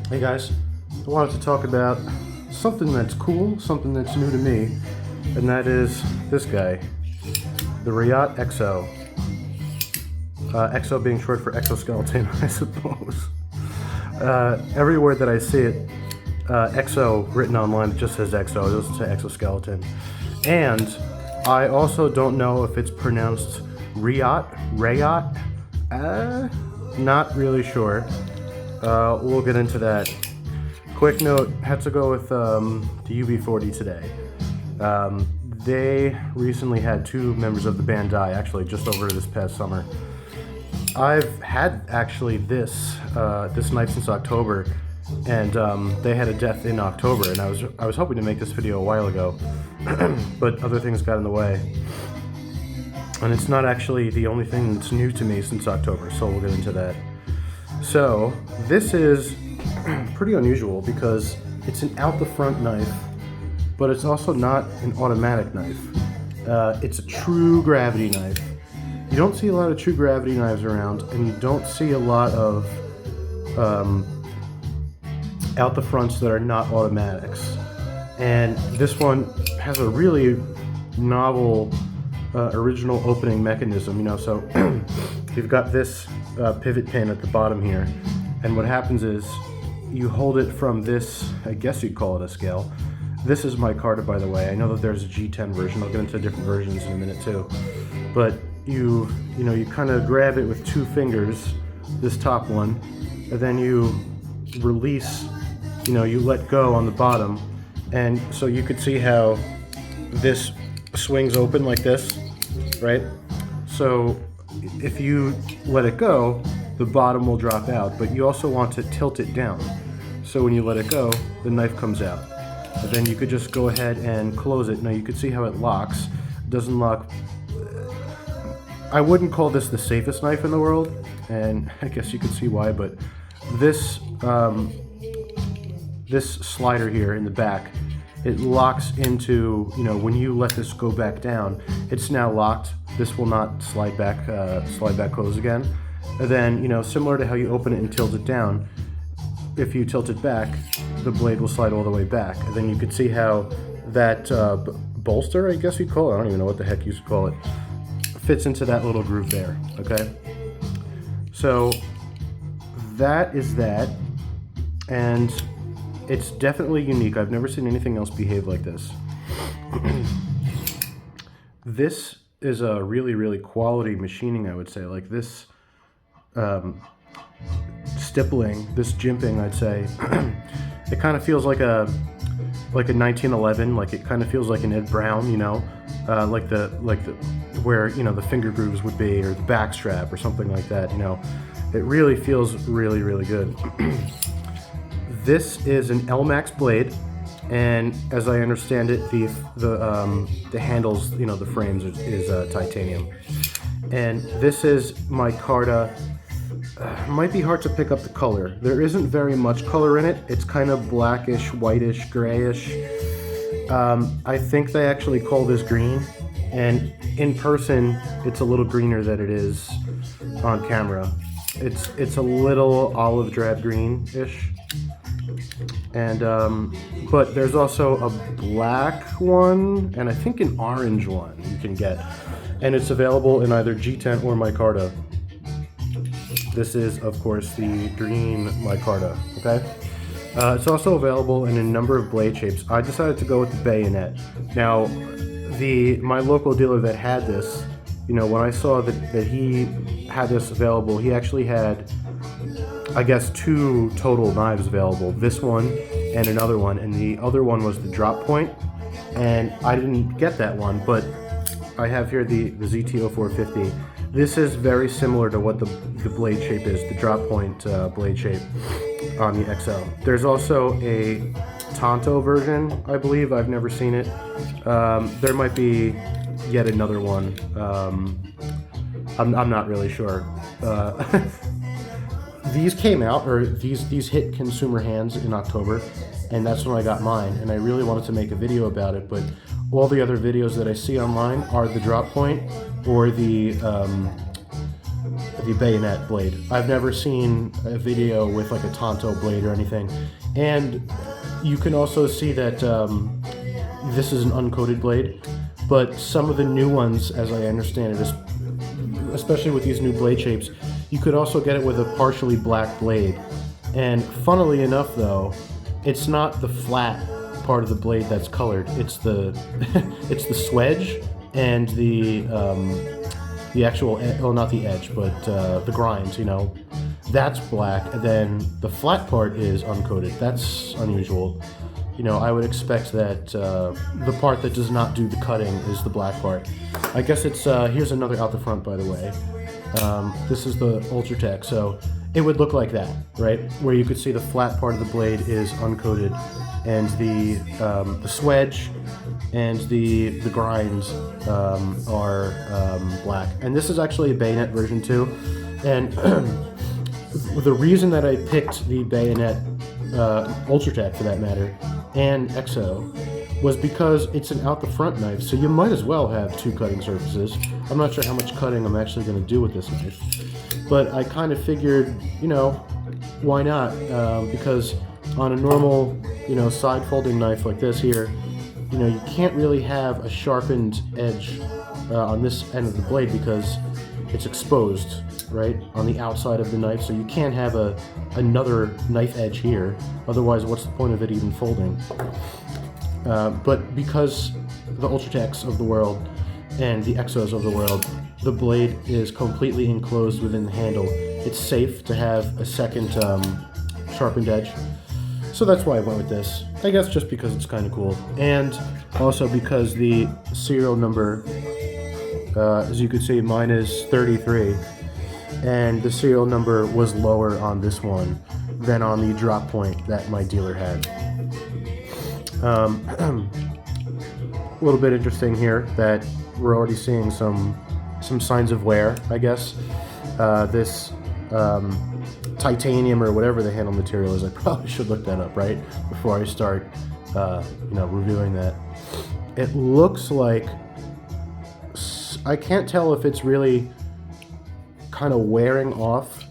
Hey guys, I wanted to talk about something that's cool, something that's new to me, and that is this guy, the Reate Exo. Exo being short for exoskeleton, I suppose. Everywhere that I see it, Exo written online, it just says Exo, it doesn't say exoskeleton. And I also don't know if it's pronounced Reate, not really sure. We'll get into that. Quick note, had to go with the UB40 today. They recently had two members of the band die, actually, just over this past summer. I've had actually this knife since October, and they had a death in October, and I was hoping to make this video a while ago, but other things got in the way. And it's not actually the only thing that's new to me since October, so we'll get into that. So, this is pretty unusual because it's an out-the-front knife, but it's also not an automatic knife. It's a true gravity knife. You don't see a lot of true gravity knives around, and you don't see a lot of out-the-fronts that are not automatics. And this one has a really novel original opening mechanism, you know, so you've got this pivot pin at the bottom here, and what happens is you hold it from this, I guess you'd call it a scale. This is micarta, by the way. I know that there's a G10 version. I'll get into different versions in a minute too. But you kind of grab it with two fingers, this top one, and then you release, you let go on the bottom, and so you could see how this swings open like this, right? So if you let it go, the bottom will drop out, but you also want to tilt it down. So when you let it go, the knife comes out. And then you could just go ahead and close it. Now you can see how it locks. It doesn't lock. I wouldn't call this the safest knife in the world, and I guess you can see why, but this this slider here in the back, it locks into, when you let this go back down, it's now locked. This will not slide back close again. And then, similar to how you open it and tilt it down, if you tilt it back, the blade will slide all the way back. And then you could see how that bolster, I guess you'd call it, I don't even know what the heck you should call it, fits into that little groove there, okay? So that is that, and it's definitely unique. I've never seen anything else behave like this. This is a really, really quality machining, I would say. Like this stippling, this jimping, I'd say, it kind of feels like a 1911. Like it kind of feels like an Ed Brown, like the where the finger grooves would be, or the back strap, or something like that. It really feels really, really good. This is an LMAX blade, and as I understand it, the handles, the frames is titanium. And this is micarta. Might be hard to pick up the color. There isn't very much color in it. It's kind of blackish, whitish, grayish. I think they actually call this green, and in person, it's a little greener than it is on camera. It's a little olive drab green-ish. And but there's also a black one, and I think an orange one you can get, and it's available in either G10 or micarta. This is, of course, the green micarta. Okay, it's also available in a number of blade shapes. I decided to go with the bayonet. Now, my local dealer that had this, when I saw that he had this available, he actually had, I guess, two total knives available, this one and another one, and the other one was the drop point, and I didn't get that one, but I have here the ZT-0450. This is very similar to what the blade shape is, the drop point blade shape on the XL. There's also a Tonto version, I believe. I've never seen it. There might be yet another one. I'm not really sure. These came out, or these hit consumer hands in October, and that's when I got mine, and I really wanted to make a video about it, but all the other videos that I see online are the drop point or the the bayonet blade. I've never seen a video with like a Tonto blade or anything. And you can also see that this is an uncoated blade, but some of the new ones, as I understand it, especially with these new blade shapes, you could also get it with a partially black blade. And funnily enough though, it's not the flat part of the blade that's colored, it's the it's the swedge and the actual, well, not the edge, but the grinds, you know, that's black, and then the flat part is uncoated. That's unusual. You know, I would expect that the part that does not do the cutting is the black part. I guess it's, here's another out the front, by the way. This is the Ultratech, so it would look like that, right? Where you could see the flat part of the blade is uncoated, and the swedge and the grinds are black. And this is actually a bayonet version too. And the reason that I picked the bayonet Ultratech, for that matter, and Exo, was because it's an out the front knife, so you might as well have two cutting surfaces. I'm not sure how much cutting I'm actually going to do with this knife, but I kind of figured, you know, why not? Because on a normal, you know, side folding knife like this here, you know, you can't really have a sharpened edge on this end of the blade because it's exposed, right, on the outside of the knife, so you can't have another knife edge here. Otherwise, what's the point of it even folding? But because the Ultratechs of the world and the Exos of the world, the blade is completely enclosed within the handle. It's safe to have a second sharpened edge. So that's why I went with this. I guess just because it's kind of cool. And also because the serial number, as you can see, mine is 33. And the serial number was lower on this one than on the drop point that my dealer had. A little bit interesting here that we're already seeing some signs of wear, I guess. This titanium or whatever the handle material is, I probably should look that up, right, before I start, you know, reviewing that. It looks like, I can't tell if it's really kind of wearing off.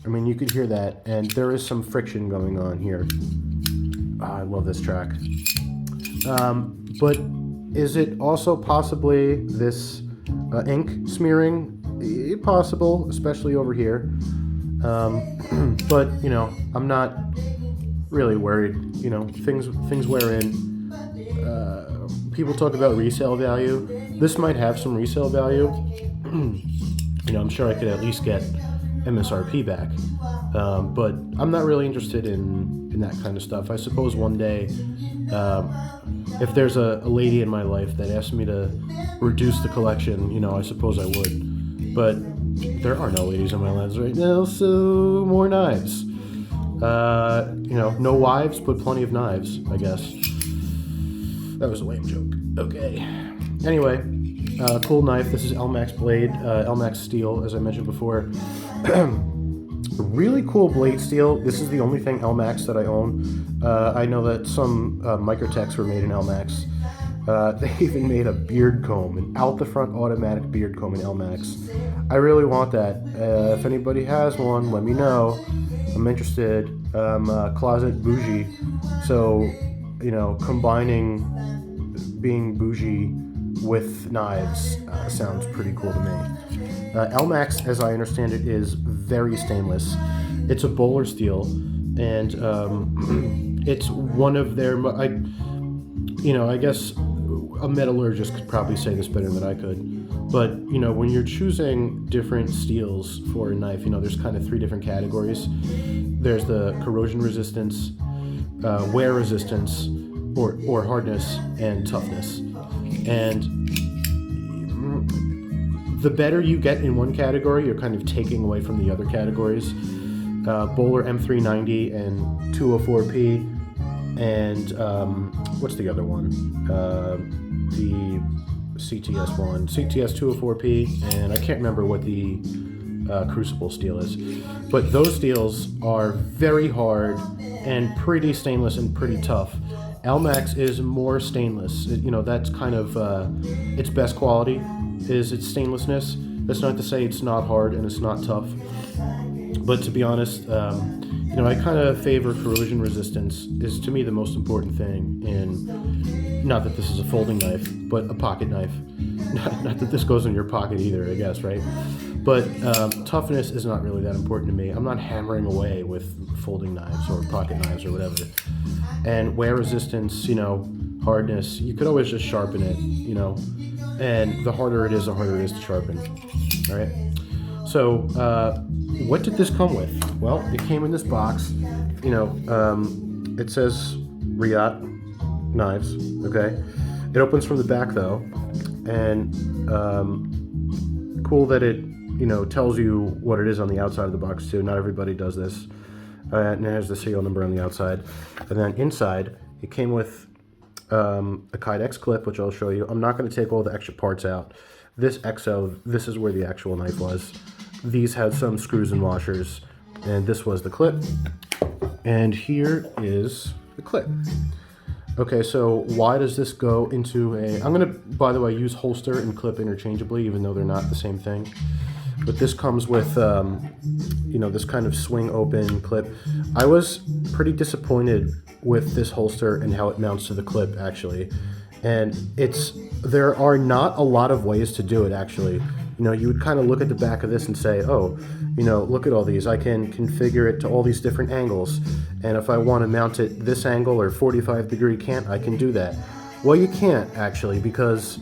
I mean, you could hear that, and there is some friction going on here. I love this track. But is it also possibly this ink smearing? Possible, especially over here. But, you know, I'm not really worried. You know, things wear in. People talk about resale value. This might have some resale value. You know, I'm sure I could at least get MSRP back. But I'm not really interested in that kind of stuff. I suppose one day, if there's a lady in my life that asked me to reduce the collection, you know, I suppose I would. But there are no ladies in my lives right now, so more knives. You know, no wives, but plenty of knives, I guess. That was a lame joke. Okay. Anyway, cool knife. This is Elmax blade, Elmax steel, as I mentioned before. Really cool blade steel. This is the only thing Elmax that I own. I know that some micartechs were made in Elmax. They even made a beard comb, an out-the-front automatic beard comb in Elmax. I really want that. If anybody has one, let me know. I'm interested. Closet bougie, so, you know, combining being bougie with knives sounds pretty cool to me. Elmax, as I understand it, is very stainless. It's a bowler steel, and it's one of their, I guess a metallurgist could probably say this better than I could, but, you know, when you're choosing different steels for a knife, you know, there's kind of three different categories. There's the corrosion resistance, wear resistance, or hardness and toughness. And the better you get in one category, you're kind of taking away from the other categories. Bowler M390 and 204P, and what's the other one? The CTS one, CTS 204P, and I can't remember what the crucible steel is. But those steels are very hard and pretty stainless and pretty tough. Elmax is more stainless. You know, that's kind of its best quality is its stainlessness, That's not to say it's not hard and it's not tough, but to be honest, you know, I kind of favor corrosion resistance is to me the most important thing in, not that this is a folding knife, but a pocket knife. Not that this goes in your pocket either, I guess, right? But toughness is not really that important to me. I'm not hammering away with folding knives or pocket knives or whatever. And wear resistance, you know, hardness, you could always just sharpen it, you know, and the harder it is to sharpen. All right. So what did this come with? Well, it came in this box. You know, it says Reate knives. Okay. It opens from the back though, and cool that it, you know, tells you what it is on the outside of the box too. Not everybody does this. And it has the serial number on the outside, and then inside it came with a Kydex clip, which I'll show you. I'm not going to take all the extra parts out. This Exo, this is where the actual knife was. These had some screws and washers, and this was the clip. And here is the clip. Okay, so why does this go into a... I'm going to, by the way, use holster and clip interchangeably, even though they're not the same thing. But this comes with, you know, this kind of swing open clip. I was pretty disappointed with this holster and how it mounts to the clip, actually. And there are not a lot of ways to do it, actually. You know, you would kind of look at the back of this and say, oh, you know, look at all these. I can configure it to all these different angles. And if I want to mount it this angle or 45-degree cant, I can do that. Well, you can't, actually, because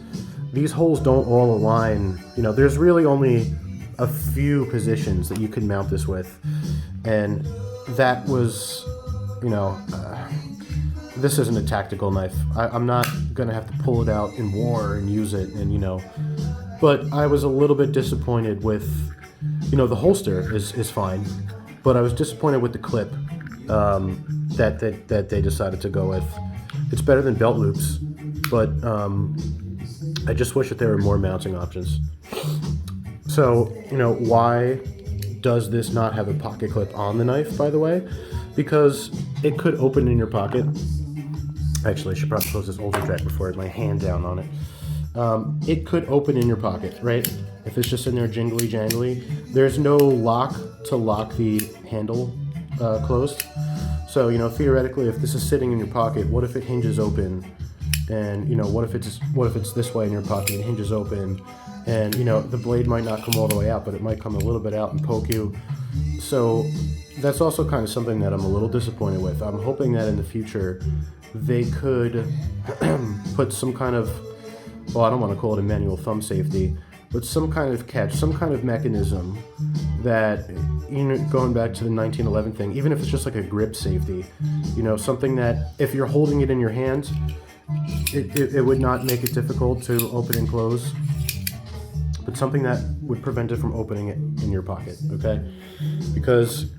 these holes don't all align. You know, there's really only a few positions that you can mount this with. And that was, you know... this isn't a tactical knife. I'm not gonna have to pull it out in war and use it, and you know. But I was a little bit disappointed with, you know, the holster is fine, but I was disappointed with the clip that they decided to go with. It's better than belt loops, but I just wish that there were more mounting options. So, you know, why does this not have a pocket clip on the knife, by the way? Because it could open in your pocket. Actually, I should probably close this ultra track before I have my hand down on it. It could open in your pocket, right? If it's just in there jingly jangly. There's no lock to lock the handle closed. So, you know, theoretically, if this is sitting in your pocket, what if it hinges open? And, you know, what if it's this way in your pocket, it hinges open, and, you know, the blade might not come all the way out, but it might come a little bit out and poke you. So that's also kind of something that I'm a little disappointed with. I'm hoping that in the future they could put some kind of, well, I don't want to call it a manual thumb safety, but some kind of catch, some kind of mechanism that, you know, going back to the 1911 thing, even if it's just like a grip safety, you know, something that if you're holding it in your hand, it would not make it difficult to open and close, but something that would prevent it from opening it in your pocket, okay? Because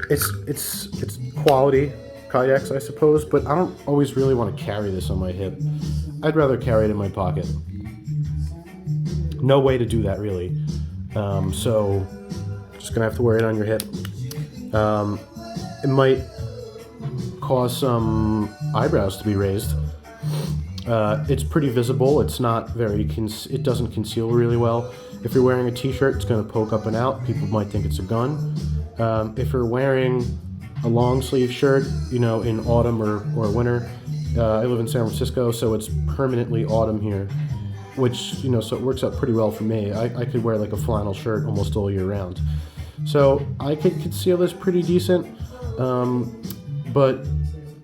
it's quality Kydex, I suppose, but I don't always really want to carry this on my hip. I'd rather carry it in my pocket. No way to do that, really. So just gonna have to wear it on your hip. It might cause some eyebrows to be raised. It's pretty visible. It's not very, it doesn't conceal really well. If you're wearing a t-shirt, it's going to poke up and out. People might think it's a gun. If you're wearing a long sleeve shirt, you know, in autumn or winter, I live in San Francisco, so it's permanently autumn here, which, you know, so it works out pretty well for me. I could wear like a flannel shirt almost all year round. So I could conceal this pretty decent, but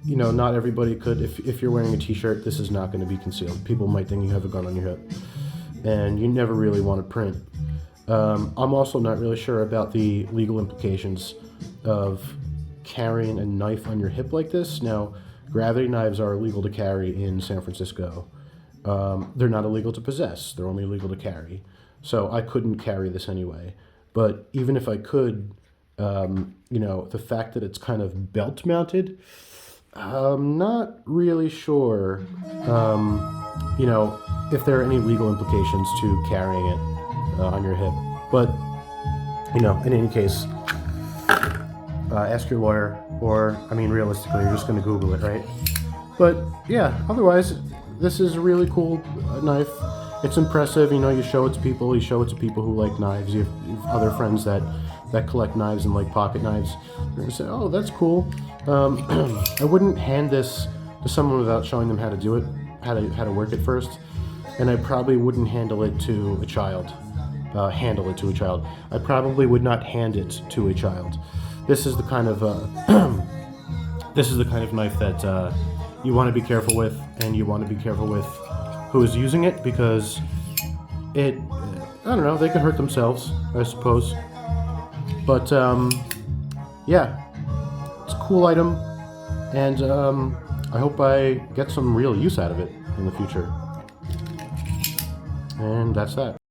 you know, not everybody could. If you're wearing a t-shirt, this is not going to be concealed. People might think you have a gun on your hip, and you never really want to print. I'm also not really sure about the legal implications of carrying a knife on your hip like this. Now, gravity knives are illegal to carry in San Francisco. They're not illegal to possess. They're only illegal to carry. So I couldn't carry this anyway. But even if I could, you know, the fact that it's kind of belt mounted, I'm not really sure, you know, if there are any legal implications to carrying it on your hip. But, you know, in any case, ask your lawyer, or, I mean, realistically, you're just going to Google it, right? But, yeah, otherwise, this is a really cool knife. it's impressive. You know, you show it to people. You show it to people who like knives. You have other friends that collect knives and like pocket knives. They're gonna say, "Oh, that's cool." I wouldn't hand this to someone without showing them how to do it, how to work it first, and I probably wouldn't handle it to a child. I probably would not hand it to a child. This is the kind of this is the kind of knife that you want to be careful with, and you want to be careful with who is using it, because it, I don't know, they could hurt themselves, I suppose. But yeah, it's a cool item, and I hope I get some real use out of it in the future. And that's that.